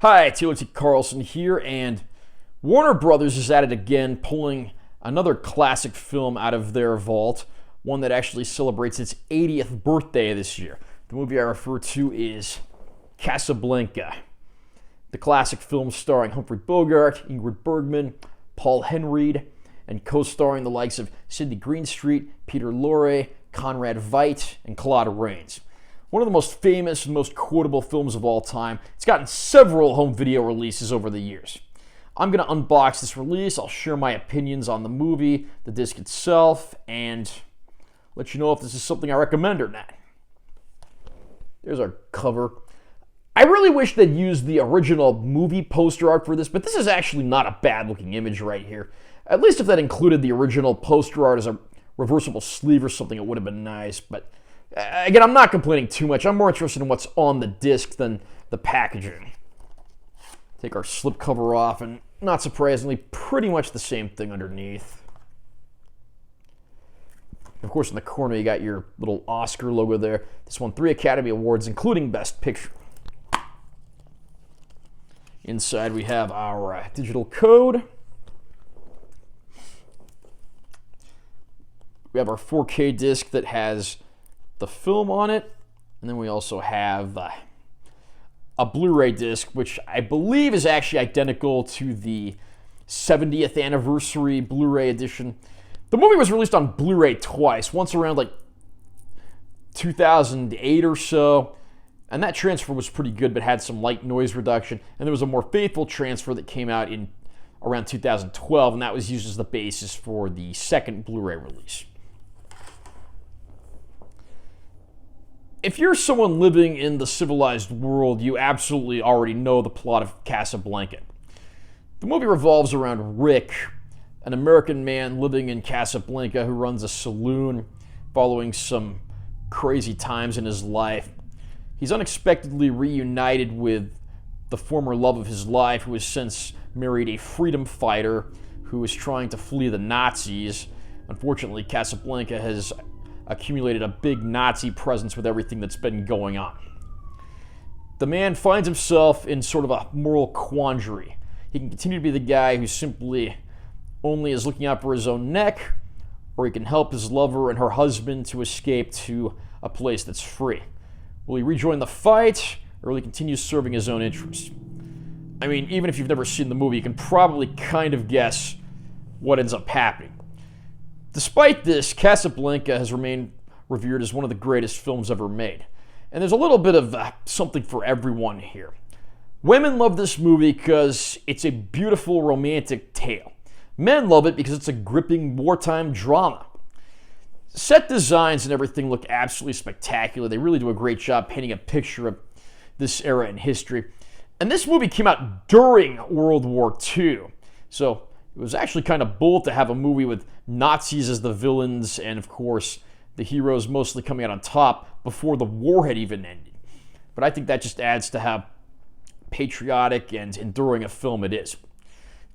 Hi, Taylor T. Carlson here, and Warner Brothers is at it again, pulling another classic film out of their vault, one that actually celebrates its 80th birthday this year. The movie I refer to is Casablanca, the classic film starring Humphrey Bogart, Ingrid Bergman, Paul Henreid, and co-starring the likes of Sidney Greenstreet, Peter Lorre, Conrad Veidt, and Claude Rains. One of the most famous and most quotable films of all time. It's gotten several home video releases over the years. I'm going to unbox this release. I'll share my opinions on the movie, the disc itself, and let you know if this is something I recommend or not. There's our cover. I really wish they'd used the original movie poster art for this, but this is actually not a bad-looking image right here. At least if that included the original poster art as a reversible sleeve or something, it would have been nice, but again, I'm not complaining too much. I'm more interested in what's on the disc than the packaging. Take our slipcover off, and not surprisingly, pretty much the same thing underneath. Of course, in the corner, you got your little Oscar logo there. This won 3 Academy Awards, including Best Picture. Inside, we have our digital code. We have our 4K disc that has the film on it, and then we also have a Blu-ray disc, which I believe is actually identical to the 70th anniversary Blu-ray edition. The movie was released on Blu-ray twice, once around like 2008 or so, and that transfer was pretty good but had some light noise reduction, and there was a more faithful transfer that came out in around 2012, and that was used as the basis for the second Blu-ray release. If you're someone living in the civilized world, you absolutely already know the plot of Casablanca. The movie revolves around Rick, an American man living in Casablanca who runs a saloon following some crazy times in his life. He's unexpectedly reunited with the former love of his life, who has since married a freedom fighter who is trying to flee the Nazis. Unfortunately, Casablanca has accumulated a big Nazi presence with everything that's been going on. The man finds himself in sort of a moral quandary. He can continue to be the guy who simply only is looking out for his own neck, or he can help his lover and her husband to escape to a place that's free. Will he rejoin the fight, or will he continue serving his own interests? I mean, even if you've never seen the movie, you can probably kind of guess what ends up happening. Despite this, Casablanca has remained revered as one of the greatest films ever made. And there's a little bit of something for everyone here. Women love this movie because it's a beautiful romantic tale. Men love it because it's a gripping wartime drama. Set designs and everything look absolutely spectacular. They really do a great job painting a picture of this era in history. And this movie came out during World War II. So it was actually kind of bold to have a movie with Nazis as the villains and, of course, the heroes mostly coming out on top before the war had even ended. But I think that just adds to how patriotic and enduring a film it is.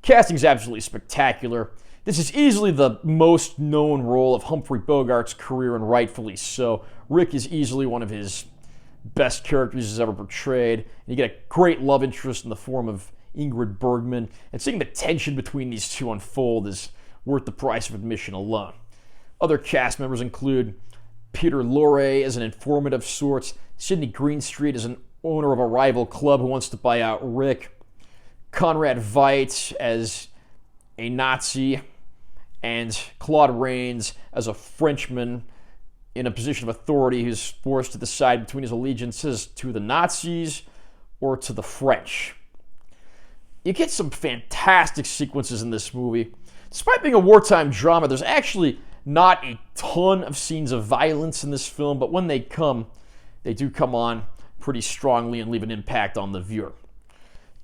Casting is absolutely spectacular. This is easily the most known role of Humphrey Bogart's career, and rightfully so. Rick is easily one of his best characters he's ever portrayed. And you get a great love interest in the form of Ingrid Bergman, and seeing the tension between these two unfold is worth the price of admission alone. Other cast members include Peter Lorre as an informant of sorts, Sidney Greenstreet as an owner of a rival club who wants to buy out Rick, Conrad Veidt as a Nazi, and Claude Rains as a Frenchman in a position of authority who's forced to decide between his allegiances to the Nazis or to the French. You get some fantastic sequences in this movie. Despite being a wartime drama, there's actually not a ton of scenes of violence in this film, but when they come, they do come on pretty strongly and leave an impact on the viewer.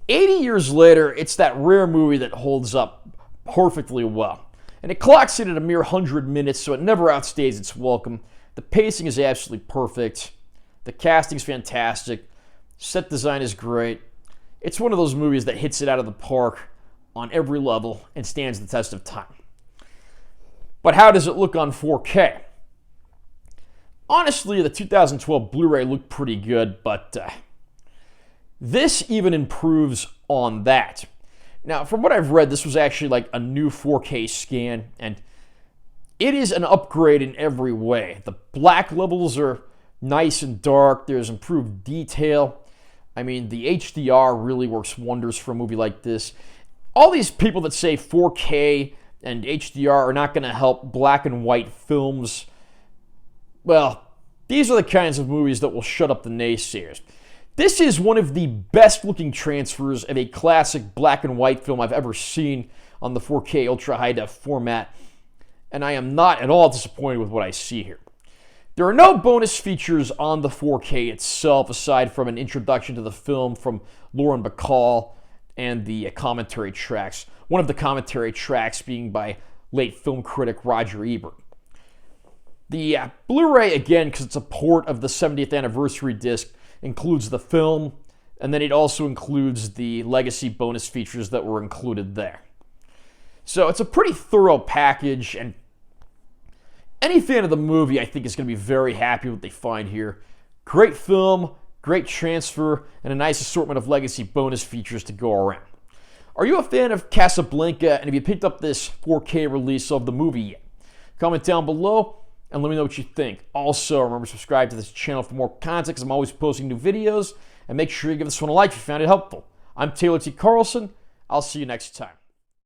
80 years later, it's that rare movie that holds up perfectly well. And it clocks in at a mere 100 minutes, so it never outstays its welcome. The pacing is absolutely perfect. The casting's fantastic. Set design is great. It's one of those movies that hits it out of the park on every level and stands the test of time. But how does it look on 4K? Honestly, the 2012 Blu-ray looked pretty good, but This even improves on that. Now, from what I've read, this was actually like a new 4K scan, and it is an upgrade in every way. The black levels are nice and dark. There's improved detail. I mean, the HDR really works wonders for a movie like this. All these people that say 4K and HDR are not going to help black and white films, well, these are the kinds of movies that will shut up the naysayers. This is one of the best looking transfers of a classic black and white film I've ever seen on the 4K Ultra High Def format, and I am not at all disappointed with what I see here. There are no bonus features on the 4K itself aside from an introduction to the film from Lauren Bacall and the commentary tracks, one of the commentary tracks being by late film critic Roger Ebert. The Blu-ray, again, because it's a port of the 70th anniversary disc, includes the film, and then it also includes the legacy bonus features that were included there. So it's a pretty thorough package, and any fan of the movie, I think, is going to be very happy with what they find here. Great film, great transfer, and a nice assortment of legacy bonus features to go around. Are you a fan of Casablanca, and have you picked up this 4K release of the movie yet? Comment down below and let me know what you think. Also, remember to subscribe to this channel for more content because I'm always posting new videos. And make sure you give this one a like if you found it helpful. I'm Taylor T. Carlson. I'll see you next time.